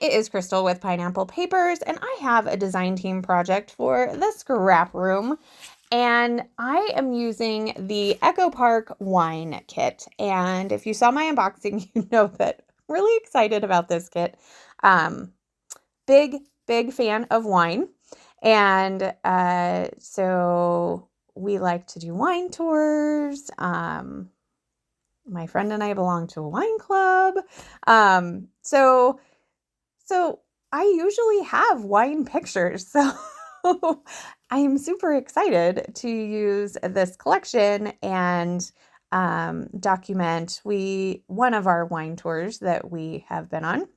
it is Crystal with Pineapple Papers, and I have a design team project for the Scrap Room, and I am using the Echo Park wine kit. And if you saw my unboxing, you know that I'm really excited about this kit. Big fan of wine, and so we like to do wine tours. My friend and I belong to a wine club. So I usually have wine pictures. So I'm super excited to use this collection and document one of our wine tours that we have been on.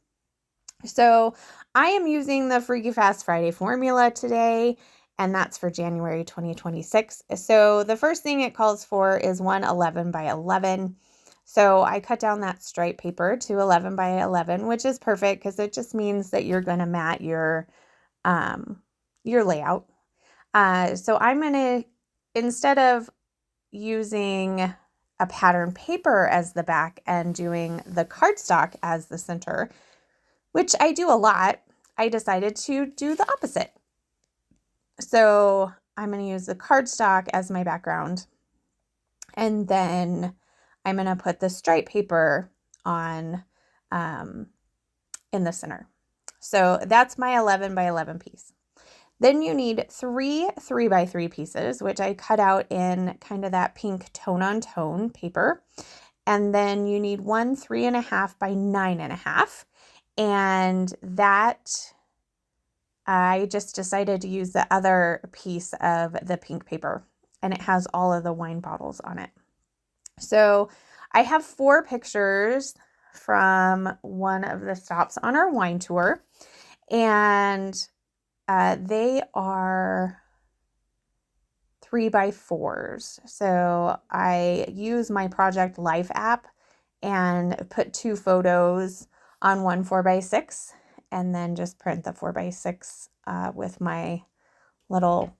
So I am using the Freaky Fast Friday formula today, and that's for January 2026. So the first thing it calls for is one 11 by 11. So I cut down that stripe paper to 11 by 11, which is perfect because it just means that you're going to mat your layout. So I'm going to, instead of using a pattern paper as the back and doing the cardstock as the center, which I do a lot, I decided to do the opposite. So I'm going to use the cardstock as my background, and then I'm going to put the stripe paper on in the center. So that's my 11 by 11 piece. Then you need 3 by 3 pieces, which I cut out in kind of that pink tone on tone paper. And then you need 1 3.5 by 9.5. And that, I just decided to use the other piece of the pink paper, and it has all of the wine bottles on it. So I have 4 pictures from one of the stops on our wine tour, and they are 3 by 4s. So I use my Project Life app and put 2 photos on one 4 by 6, and then just print the 4 by 6 with my little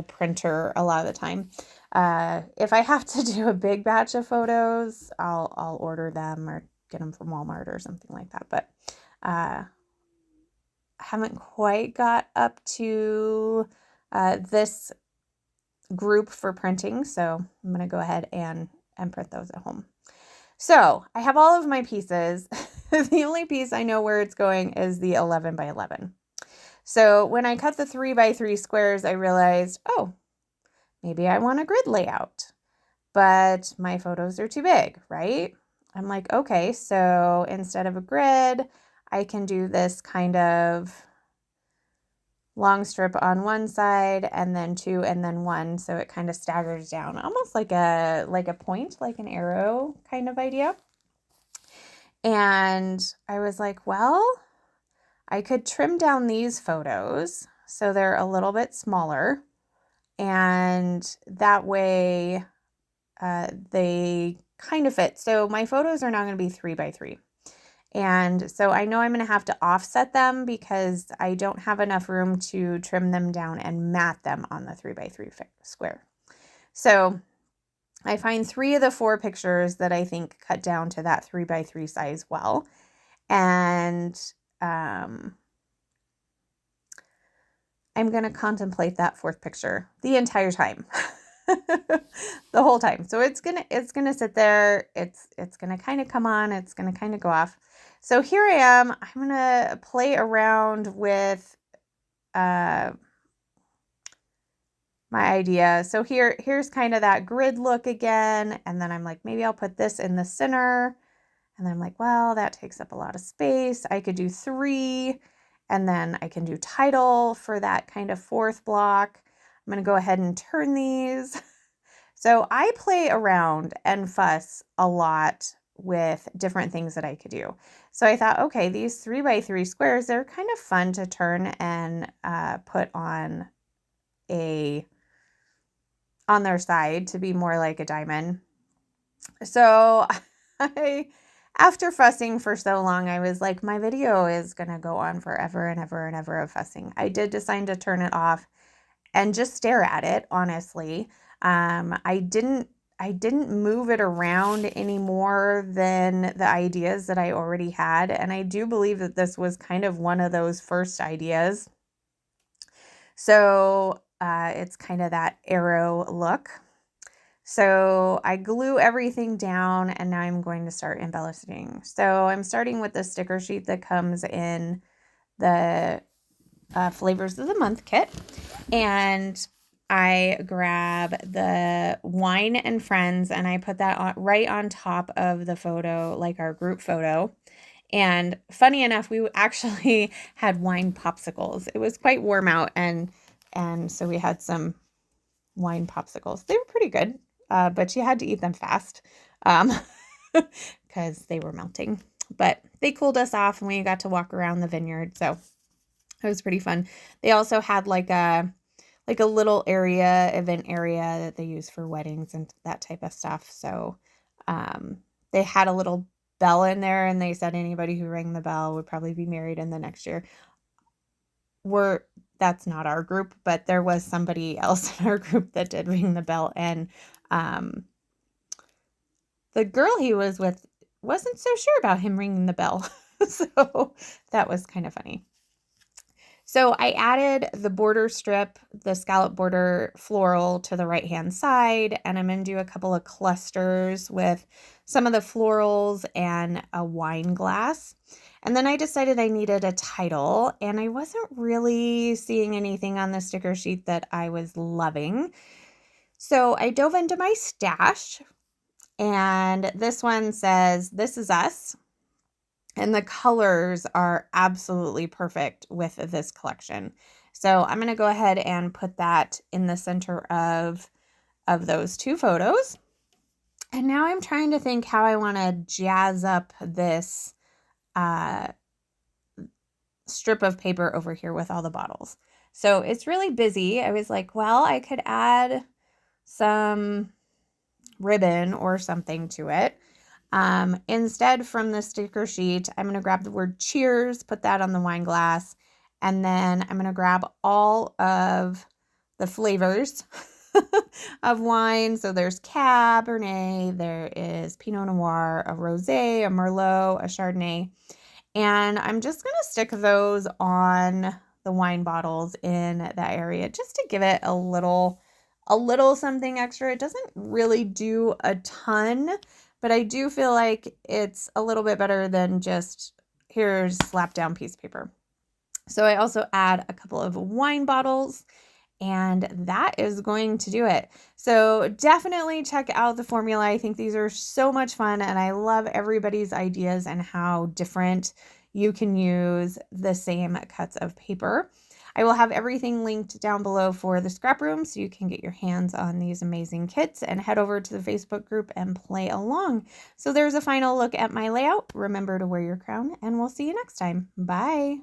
printer a lot of the time. If I have to do a big batch of photos, I'll order them or get them from Walmart or something like that. But I haven't quite got up to this group for printing, so I'm going to go ahead and print those at home. So I have all of my pieces. The only piece I know where it's going is the 11 by 11. So when I cut the 3 by 3 squares, I realized, oh, maybe I want a grid layout, but my photos are too big, right? I'm like, okay, so instead of a grid, I can do this kind of long strip on one side and then 2 and then 1. So it kind of staggers down, almost like a point, like an arrow kind of idea. And I was like, well, I could trim down these photos so they're a little bit smaller, and that way they kind of fit. So my photos are now going to be 3 by 3. And so I know I'm going to have to offset them because I don't have enough room to trim them down and mat them on the 3 by 3 square. So I find 3 of the 4 pictures that I think cut down to that 3 by 3 size well. And I'm going to contemplate that 4th picture the entire time. The whole time. So it's going to sit there. It's going to kind of come on. It's going to kind of go off. So here I am. I'm going to play around with my idea. So here's kind of that grid look again. And then I'm like, maybe I'll put this in the center. And then I'm like, well, that takes up a lot of space. I could do 3, and then I can do title for that kind of 4th block. I'm going to go ahead and turn these. So I play around and fuss a lot with different things that I could do. So I thought, okay, these 3 by 3 squares, they're kind of fun to turn and put on their side to be more like a diamond. So after fussing for so long, I was like, my video is going to go on forever and ever and ever of fussing. I did decide to turn it off and just stare at it, honestly. I I didn't move it around any more than the ideas that I already had. And I do believe that this was kind of one of those first ideas. So it's kind of that arrow look. So I glue everything down and now I'm going to start embellishing. So I'm starting with the sticker sheet that comes in the Flavors of the Month kit. And I grab the Wine and Friends and I put that right on top of the photo, like our group photo. And funny enough, we actually had wine popsicles. It was quite warm out and so we had some wine popsicles. They were pretty good, but you had to eat them fast because they were melting. But they cooled us off and we got to walk around the vineyard. So it was pretty fun. They also had like a little event area that they use for weddings and that type of stuff. So they had a little bell in there and they said anybody who rang the bell would probably be married in the next year. That's not our group, but there was somebody else in our group that did ring the bell. And the girl he was with wasn't so sure about him ringing the bell. So that was kind of funny. So I added the border strip, the scallop border floral to the right-hand side, and I'm going to do a couple of clusters with some of the florals and a wine glass. And then I decided I needed a title, and I wasn't really seeing anything on the sticker sheet that I was loving. So I dove into my stash, and this one says, "This is us." And the colors are absolutely perfect with this collection. So I'm going to go ahead and put that in the center of those two photos. And now I'm trying to think how I want to jazz up this strip of paper over here with all the bottles. So it's really busy. I was like, well, I could add some ribbon or something to it. Instead, from the sticker sheet, I'm going to grab the word cheers, put that on the wine glass, and then I'm going to grab all of the flavors of wine. So there's Cabernet, there is Pinot Noir, a Rosé, a Merlot, a Chardonnay, and I'm just going to stick those on the wine bottles in that area just to give it a little something extra. It doesn't really do a ton, but I do feel like it's a little bit better than just here's slap down piece of paper. So I also add a couple of wine bottles and that is going to do it. So definitely check out the formula. I think these are so much fun and I love everybody's ideas and how different you can use the same cuts of paper. I will have everything linked down below for the scrap room so you can get your hands on these amazing kits and head over to the Facebook group and play along. So there's a final look at my layout. Remember to wear your crown and we'll see you next time. Bye.